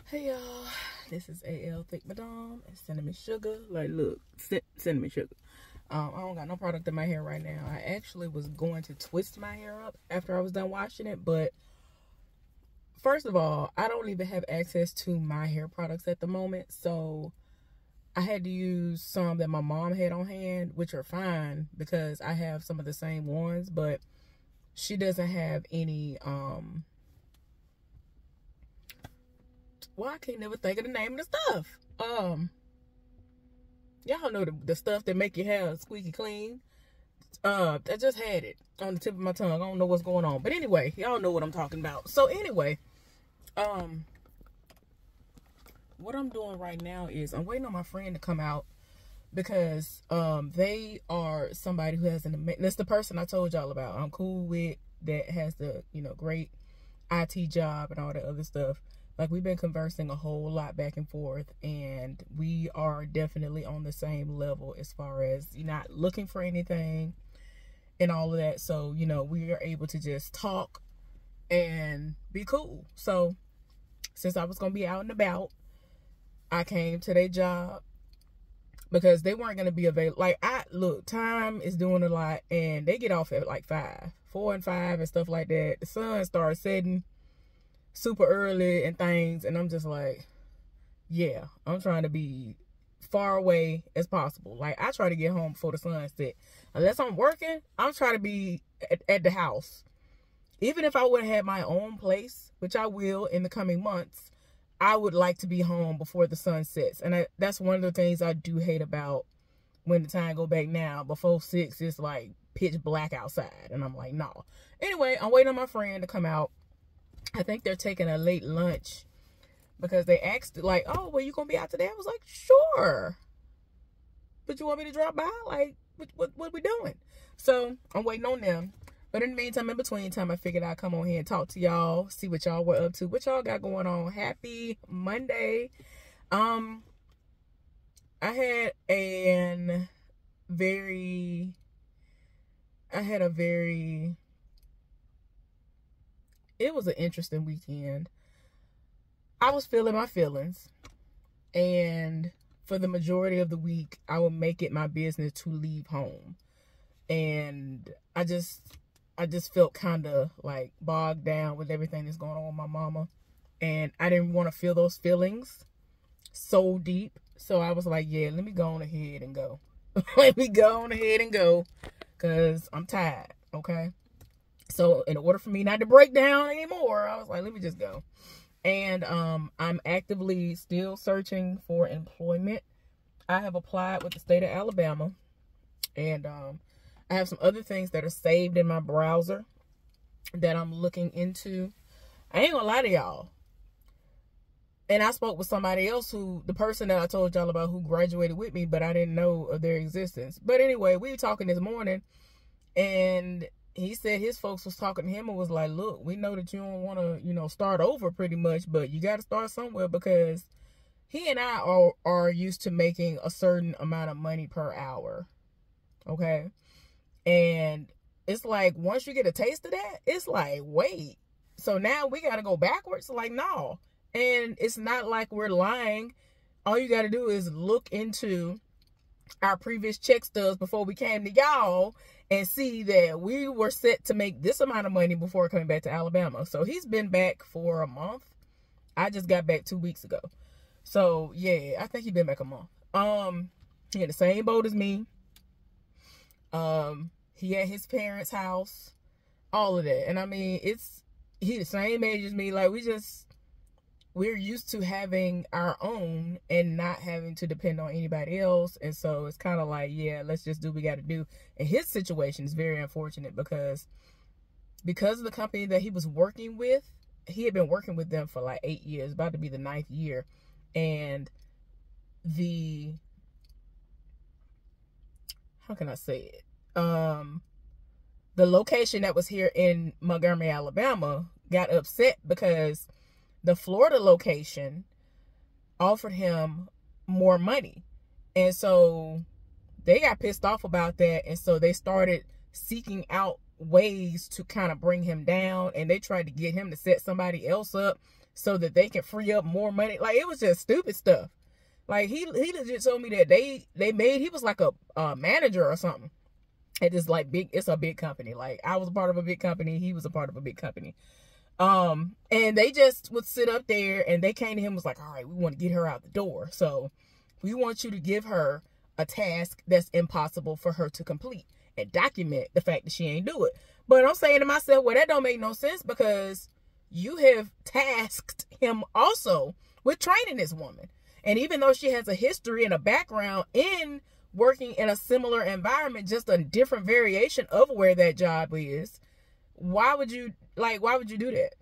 Hey y'all, this is AL Thick Madame and Cinnamon Sugar. Like, look, cinnamon sugar. I don't got no product in my hair right now. I actually was going to twist my hair up after I was done washing it, but first of all, I don't even have access to my hair products at the moment, so I had to use some that my mom had on hand, which are fine because I have some of the same ones, but she doesn't have any, well, I can't never think of the name of the stuff. Y'all know the stuff that make your hair squeaky clean. I just had it on the tip of my tongue. I don't know what's going on. But anyway, y'all know what I'm talking about. So anyway, what I'm doing right now is I'm waiting on my friend to come out because they are somebody who has that's the person I told y'all about. I'm cool with, that has the, great IT job and all that other stuff. Like, we've been conversing a whole lot back and forth, and we are definitely on the same level as far as you're not looking for anything and all of that. So, we are able to just talk and be cool. So, since I was going to be out and about, I came to their job because they weren't going to be available. Like, look, time is doing a lot, and they get off at like 4 and 5 and stuff like that. The sun starts setting super early and things, and I'm just like, yeah, I'm trying to be far away as possible. Like, I try to get home before the sun set. Unless I'm working, I'm trying to be at the house. Even if I would have had my own place, which I will in the coming months, I would like to be home before the sun sets. And that's one of the things I do hate about when the time go back now. Before 6, it's like pitch black outside, and I'm like, no. Anyway, I'm waiting on my friend to come out. I think they're taking a late lunch because they asked, like, oh, well, you gonna be out today? I was like, sure. But you want me to drop by? Like, what we doing? So I'm waiting on them. But in the meantime, in between time, I figured I'd come on here and talk to y'all, see what y'all were up to, what y'all got going on. Happy Monday. I had a very it was an interesting weekend. I was feeling my feelings, and for the majority of the week, I would make it my business to leave home. And I just felt kind of like bogged down with everything that's going on with my mama, and I didn't want to feel those feelings so deep. So I was like, yeah, let me go on ahead and go. Let me go on ahead and go, because I'm tired, okay? So in order for me not to break down anymore, I was like, let me just go. And I'm actively still searching for employment. I have applied with the state of Alabama, and I have some other things that are saved in my browser that I'm looking into. I ain't gonna lie to y'all. And I spoke with somebody else, the person that I told y'all about, who graduated with me, but I didn't know of their existence. But anyway, we were talking this morning, and he said his folks was talking to him and was like, look, we know that you don't want to, start over pretty much, but you got to start somewhere, because he and I are used to making a certain amount of money per hour. Okay. And it's like, once you get a taste of that, it's like, wait, so now we got to go backwards? Like, no. And it's not like we're lying. All you got to do is look into our previous check stubs before we came to y'all and see that we were set to make this amount of money before coming back to Alabama. So he's been back for a month. I just got back 2 weeks ago. So yeah, I think he's been back a month. He in the same boat as me. He at his parents' house, all of that. And I mean, he the same age as me. Like, we're used to having our own and not having to depend on anybody else. And so it's kind of like, yeah, let's just do what we got to do. And his situation is very unfortunate because of the company that he was working with. He had been working with them for like 8 years, about to be the 9th year. And how can I say it? The location that was here in Montgomery, Alabama, got upset because the Florida location offered him more money. And so they got pissed off about that. And so they started seeking out ways to kind of bring him down. And they tried to get him to set somebody else up so that they can free up more money. Like, it was just stupid stuff. Like, he legit told me that he was like a manager or something at this like it's a big company. Like, I was a part of a big company, he was a part of a big company. And they just would sit up there and they came to him and was like, all right, we want to get her out the door. So we want you to give her a task that's impossible for her to complete and document the fact that she ain't do it. But I'm saying to myself, well, that don't make no sense, because you have tasked him also with training this woman. And even though she has a history and a background in working in a similar environment, just a different variation of where that job is, why would you do that?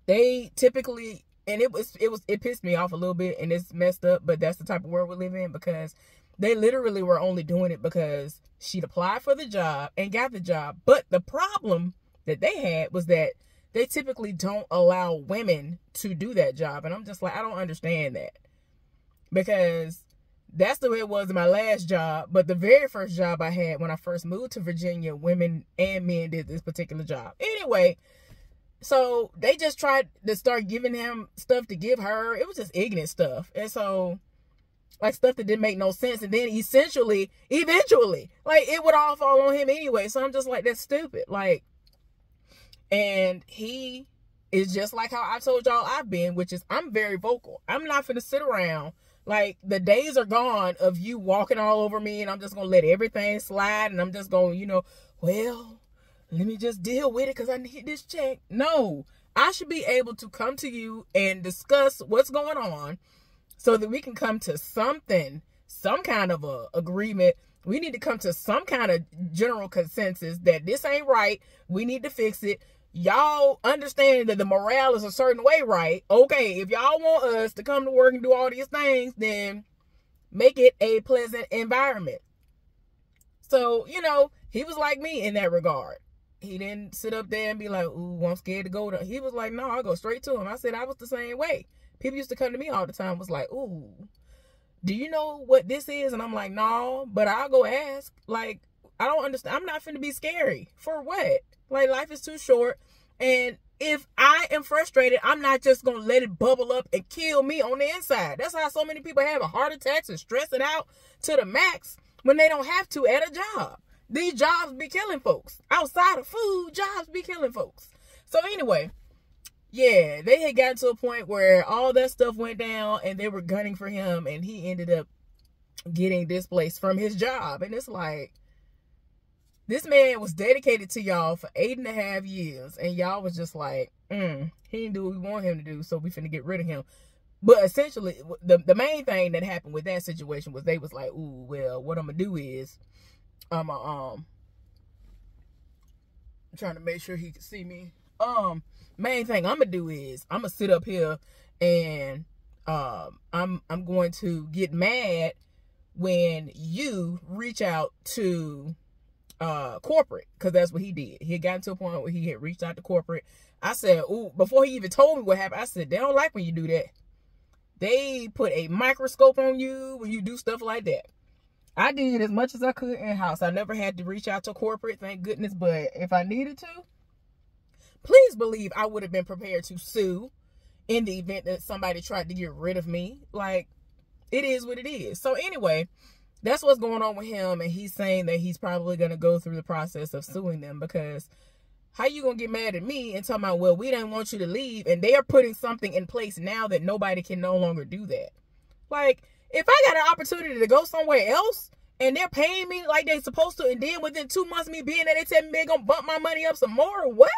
They typically, and it pissed me off a little bit, and it's messed up, but that's the type of world we live in, because they literally were only doing it because she'd applied for the job and got the job. But the problem that they had was that they typically don't allow women to do that job. And I'm just like, I don't understand that. Because that's the way it was in my last job. But the very first job I had when I first moved to Virginia, women and men did this particular job. Anyway, so they just tried to start giving him stuff to give her. It was just ignorant stuff. And so, like, stuff that didn't make no sense. And then eventually, like, it would all fall on him anyway. So I'm just like, that's stupid. Like, and he is just like how I told y'all I've been, which is I'm very vocal. I'm not finna sit around. Like, the days are gone of you walking all over me and I'm just going to let everything slide and I'm just going, well, let me just deal with it because I need this check. No, I should be able to come to you and discuss what's going on so that we can come to something, some kind of a agreement. We need to come to some kind of general consensus that this ain't right. We need to fix it. Y'all understand that the morale is a certain way, right? Okay, if y'all want us to come to work and do all these things, then make it a pleasant environment. So, he was like me in that regard. He didn't sit up there and be like, ooh, I'm scared to go. He was like, no, I'll go straight to him. I said I was the same way. People used to come to me all the time, was like, ooh, do you know what this is? And I'm like, no, but I'll go ask. Like, I don't understand. I'm not finna be scary. For what? Like, life is too short. And if I am frustrated, I'm not just going to let it bubble up and kill me on the inside. That's how so many people have a heart attacks and stressing out to the max when they don't have to at a job. These jobs be killing folks. Outside of food, jobs be killing folks. So anyway, yeah, they had gotten to a point where all that stuff went down and they were gunning for him and he ended up getting displaced from his job. And it's like, this man was dedicated to y'all for 8.5 years. And y'all was just like, he didn't do what we want him to do, so we finna get rid of him. But essentially, the main thing that happened with that situation was they was like, ooh, well, what I'm gonna do is, I'm trying to make sure he can see me. Main thing I'm gonna do is, I'm gonna sit up here and I'm going to get mad when you reach out to corporate, because that's what he did. He had gotten to a point where he had reached out to corporate. I said, ooh, before he even told me what happened, I said, they don't like when you do that. They put a microscope on you when you do stuff like that. I did as much as I could in-house. I never had to reach out to corporate, thank goodness, but if I needed to, please believe I would have been prepared to sue in the event that somebody tried to get rid of me. Like, it is what it is. So anyway, that's what's going on with him, and he's saying that he's probably going to go through the process of suing them, because how you going to get mad at me and talking about, well, we didn't want you to leave, and they are putting something in place now that nobody can no longer do that. Like, if I got an opportunity to go somewhere else and they're paying me like they're supposed to, and then within 2 months of me being there, they tell me they're going to bump my money up some more, what?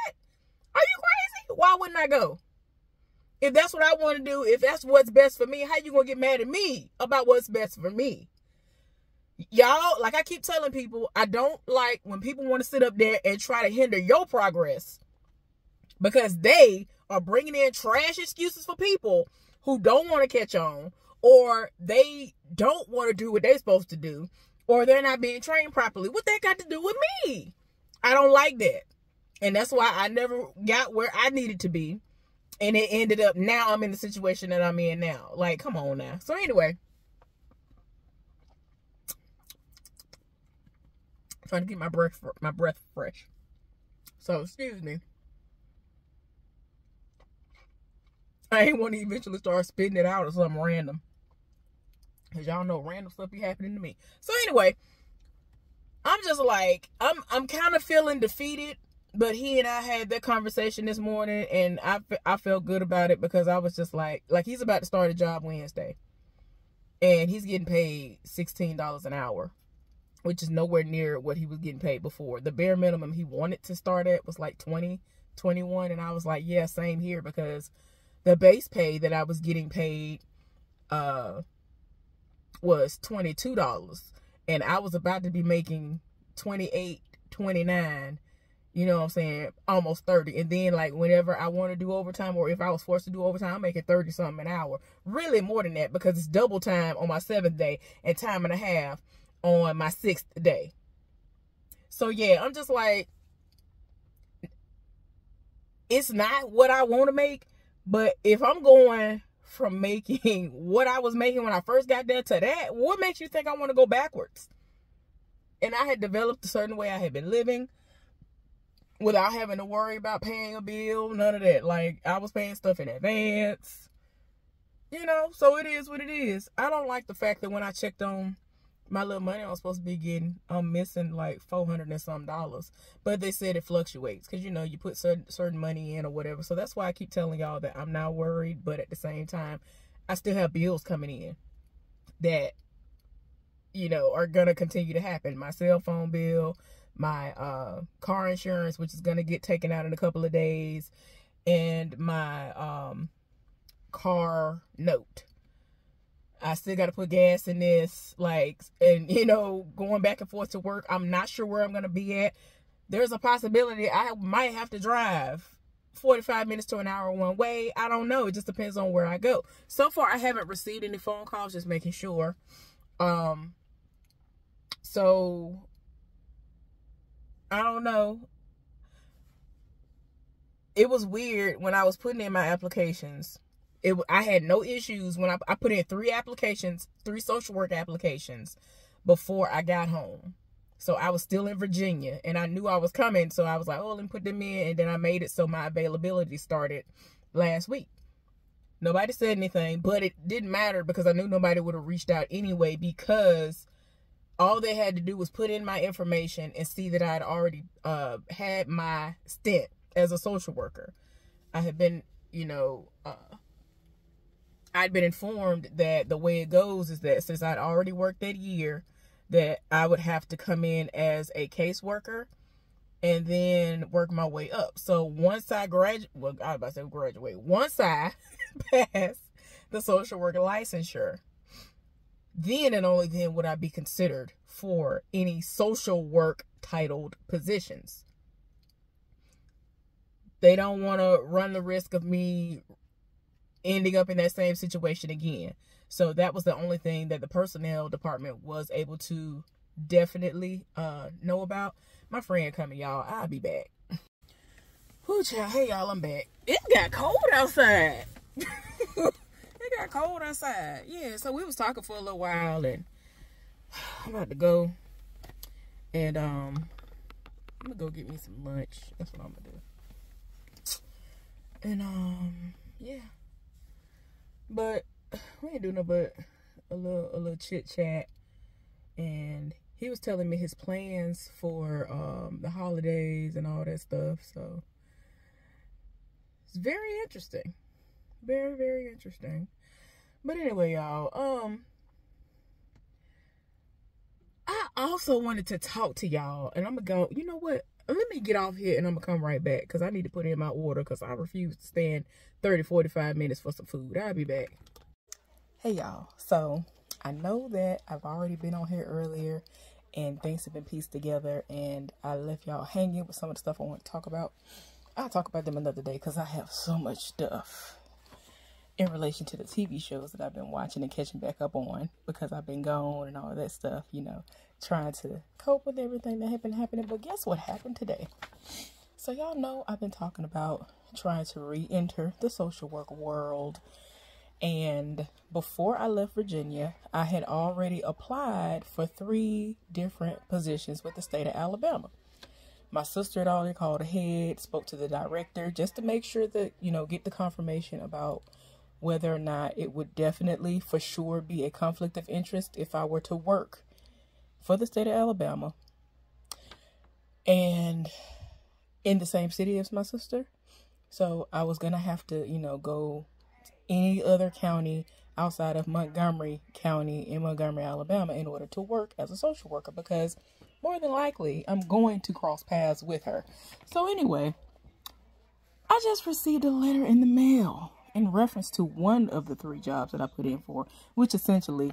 Are you crazy? Why wouldn't I go? If that's what I want to do, if that's what's best for me, how you going to get mad at me about what's best for me? Y'all, like I keep telling people, I don't like when people want to sit up there and try to hinder your progress, because they are bringing in trash excuses for people who don't want to catch on, or they don't want to do what they're supposed to do, or they're not being trained properly. What that got to do with me? I don't like that. And that's why I never got where I needed to be. And it ended up, now I'm in the situation that I'm in now. Like, come on now. So anyway, trying to get my breath fresh. So, excuse me. I ain't want to eventually start spitting it out or something random. Because y'all know random stuff be happening to me. So anyway, I'm just like, I'm kind of feeling defeated. But he and I had that conversation this morning, and I felt good about it, because I was just like he's about to start a job Wednesday. And he's getting paid $16 an hour, which is nowhere near what he was getting paid before. The bare minimum he wanted to start at was like 20, 21. And I was like, yeah, same here, because the base pay that I was getting paid was $22. And I was about to be making 28, 29. You know what I'm saying? Almost 30. And then, like, whenever I want to do overtime, or if I was forced to do overtime, I'm making 30 something an hour. Really more than that, because it's double time on my 7th day and time and a half on my 6th day. So yeah, I'm just like, it's not what I want to make. But if I'm going from making what I was making when I first got there to that, what makes you think I want to go backwards? And I had developed a certain way I had been living, without having to worry about paying a bill, none of that. Like, I was paying stuff in advance. You know, so it is what it is. I don't like the fact that when I checked on my little money I was supposed to be getting, I'm missing like $400 and some dollars. But they said it fluctuates, because, you know, you put certain money in or whatever. So that's why I keep telling y'all that I'm not worried. But at the same time, I still have bills coming in that, you know, are going to continue to happen. My cell phone bill, my car insurance, which is going to get taken out in a couple of days, and my car note. I still got to put gas in this, like, and, you know, going back and forth to work. I'm not sure where I'm going to be at. There's a possibility I might have to drive 45 minutes to an hour one way. I don't know. It just depends on where I go. So far, I haven't received any phone calls, just making sure. So I don't know. It was weird when I was putting in my applications. I had no issues when I put in 3 applications, 3 social work applications before I got home. So I was still in Virginia, and I knew I was coming. So I was like, oh, let me put them in. And then I made it so my availability started last week. Nobody said anything, but it didn't matter, because I knew nobody would have reached out anyway, because all they had to do was put in my information and see that I had already had my stint as a social worker. I had been, you know, I'd been informed that the way it goes is that since I'd already worked that year, that I would have to come in as a caseworker and then work my way up. So once I graduate, well, I was about to say graduate. Once I pass the social worker licensure, then and only then would I be considered for any social work titled positions. They don't want to run the risk of me ending up in that same situation again. So that was the only thing that the personnel department was able to definitely know about. My friend coming, y'all. I'll be back. Whoo, child. Hey, y'all, I'm back. It got cold outside. It got cold outside. Yeah, so we was talking for a little while, and I'm about to go. And I'm gonna go get me some lunch. That's what I'm gonna do. And yeah. But we ain't do no but a little chit chat. And he was telling me his plans for the holidays and all that stuff. So it's very interesting. Very, very interesting. But anyway, y'all, I also wanted to talk to y'all, and I'm gonna go, you know what? Let me get off here and I'm gonna come right back, because I need to put in my order, because I refuse to stand 30-45 minutes for some food. I'll be back. Hey y'all, so I know that I've already been on here earlier and things have been pieced together, and I left y'all hanging with some of the stuff I want to talk about. I'll talk about them another day, because I have so much stuff in relation to the TV shows that I've been watching and catching back up on, because I've been gone and all that stuff, you know, trying to cope with everything that had been happening. But guess what happened today? So y'all know I've been talking about trying to re-enter the social work world. And before I left Virginia, I had already applied for 3 different positions with the state of Alabama. My sister had already called ahead, spoke to the director just to make sure that, you know, get the confirmation about whether or not it would definitely for sure be a conflict of interest if I were to work for the state of Alabama and in the same city as my sister. So I was going to have to, go any other county outside of Montgomery County in Montgomery, Alabama in order to work as a social worker, because more than likely I'm going to cross paths with her. So anyway, I just received a letter in the mail in reference to one of the 3 jobs that I put in for, which essentially,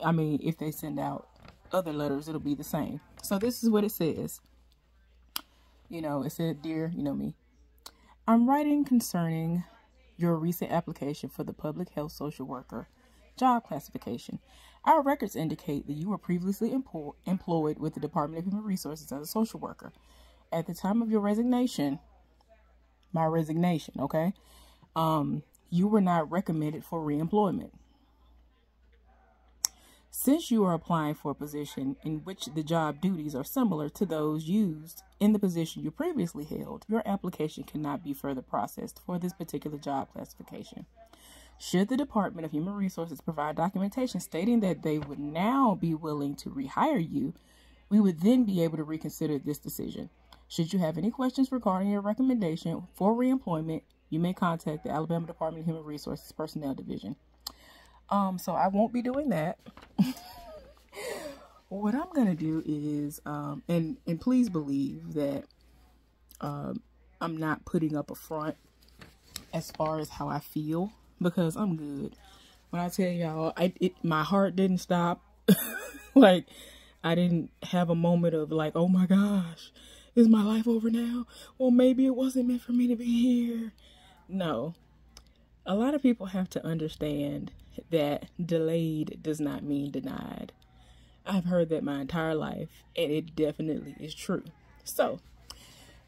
I mean, if they send out other letters, it'll be the same. So this is what it says. It said, "Dear, me, I'm writing concerning your recent application for the public health social worker job classification. Our records indicate that you were previously employed with the Department of Human Resources as a social worker. At the time of your resignation, okay, you were not recommended for reemployment. Since you are applying for a position in which the job duties are similar to those used in the position you previously held, your application cannot be further processed for this particular job classification. Should the Department of Human Resources provide documentation stating that they would now be willing to rehire you, we would then be able to reconsider this decision. Should you have any questions regarding your recommendation for reemployment, you may contact the Alabama Department of Human Resources Personnel Division." So I won't be doing that. What I'm going to do is, and please believe that I'm not putting up a front as far as how I feel, because I'm good. When I tell y'all, my heart didn't stop. Like, I didn't have a moment of like, oh my gosh, is my life over now? Well, maybe it wasn't meant for me to be here. No. A lot of people have to understand that delayed does not mean denied. I've heard that my entire life, and it definitely is true. So,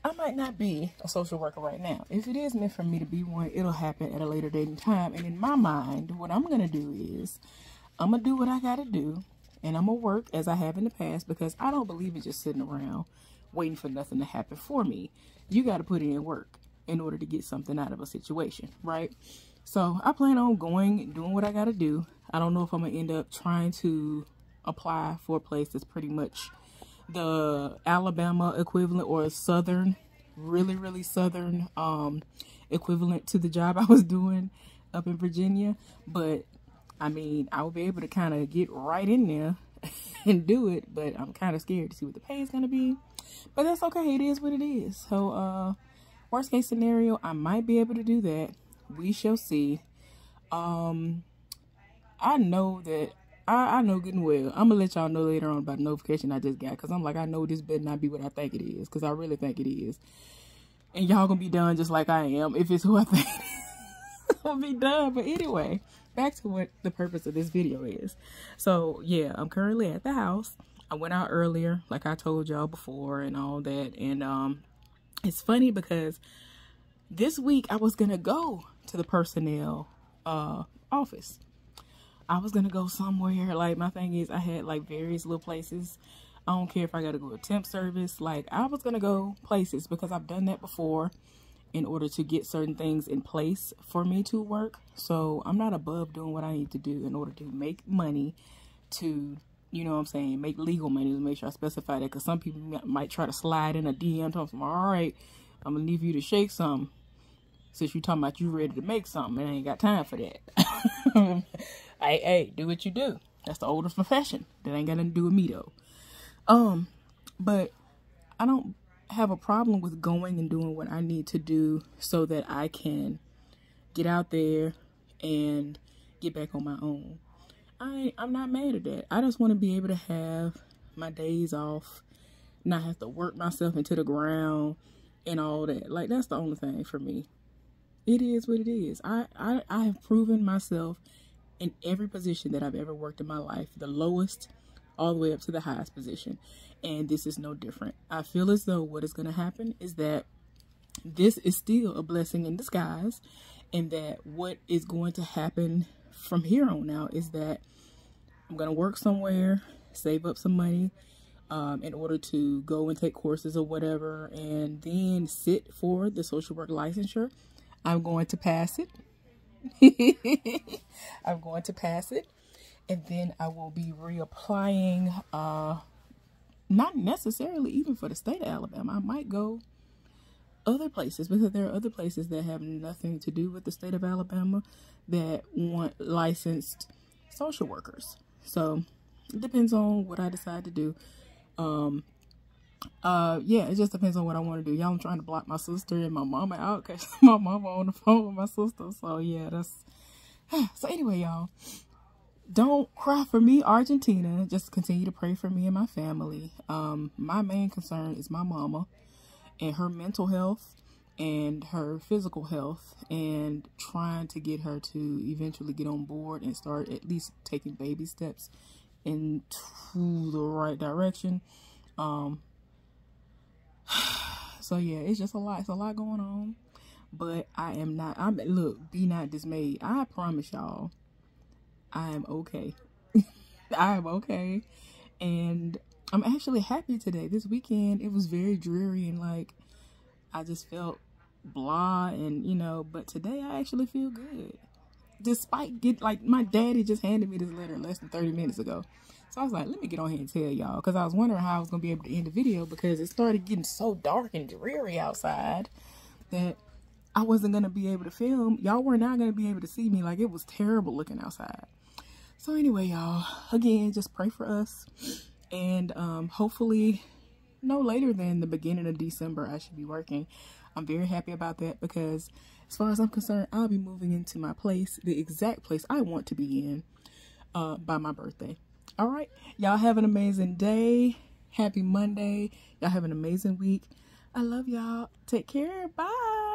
I might not be a social worker right now. If it is meant for me to be one, it'll happen at a later date and time. And in my mind, what I'm going to do is, I'm going to do what I got to do, and I'm going to work as I have in the past, because I don't believe in just sitting around waiting for nothing to happen for me. You got to put in work in order to get something out of a situation, right? So I plan on going and doing what I got to do. I don't know if I'm going to end up trying to apply for a place that's pretty much the Alabama equivalent, or southern, really southern equivalent to the job I was doing up in Virginia. But I mean, I will be able to kind of get right in there and do it, but I'm kind of scared to see what the pay is going to be. But that's okay. It is what it is. So worst case scenario, I might be able to do that. We shall see. I know that I know good and well. I'm gonna let y'all know later on about the notification I just got, because I'm like, I know this better not be what I think it is, because I really think it is. And y'all gonna be done just like I am if it's who I think it is. I'll be done. But anyway, back to what the purpose of this video is. So yeah, I'm currently at the house. I went out earlier, like I told y'all before and all that. And it's funny because this week I was gonna go to the personnel office. I was gonna go somewhere. Like, my thing is, I had like various little places. I don't care if I gotta go to temp service. Like, I was gonna go places because I've done that before in order to get certain things in place for me to work. So I'm not above doing what I need to do in order to make money, to, you know what I'm saying, make legal money. To make sure I specify that, because some people might try to slide in a DM talking, all right, I'm gonna need you to shake something, since you talking about you ready to make something, and I ain't got time for that. Hey, do what you do. That's the oldest profession. That ain't got nothing to do with me though. But I don't have a problem with going and doing what I need to do so that I can get out there and get back on my own. I'm not mad at that. I just want to be able to have my days off, not have to work myself into the ground and all that. Like, that's the only thing for me. It is what it is. I have proven myself in every position that I've ever worked in my life, the lowest all the way up to the highest position. And this is no different. I feel as though what is going to happen is that this is still a blessing in disguise, and that what is going to happen from here on out is that I'm going to work somewhere, save up some money in order to go and take courses or whatever, and then sit for the social work licensure. I'm going to pass it. I'm going to pass it, and then I will be reapplying, not necessarily even for the state of Alabama. I might go other places, because there are other places that have nothing to do with the state of Alabama that want licensed social workers. So it depends on what I decide to do. Yeah, it just depends on what I want to do. Y'all, I'm trying to block my sister and my mama out because my mama on the phone with my sister. So yeah, that's so anyway, y'all, don't cry for me, Argentina. Just continue to pray for me and my family. My main concern is my mama and her mental health and her physical health, and trying to get her to eventually get on board and start at least taking baby steps into the right direction. So yeah, it's just a lot. It's a lot going on, but look, be not dismayed. I promise y'all, I am okay. I am okay. And I'm actually happy today. This weekend, it was very dreary and like, I just felt blah and, but today I actually feel good. Despite my daddy just handed me this letter less than 30 minutes ago. So I was like, let me get on here and tell y'all, because I was wondering how I was going to be able to end the video, because it started getting so dark and dreary outside that I wasn't going to be able to film. Y'all were not going to be able to see me. Like, it was terrible looking outside. So anyway, y'all, again, just pray for us. And hopefully no later than the beginning of December, I should be working. I'm very happy about that, because as far as I'm concerned, I'll be moving into my place, the exact place I want to be in, by my birthday. All right, y'all have an amazing day. Happy Monday. Y'all have an amazing week. I love y'all. Take care. Bye.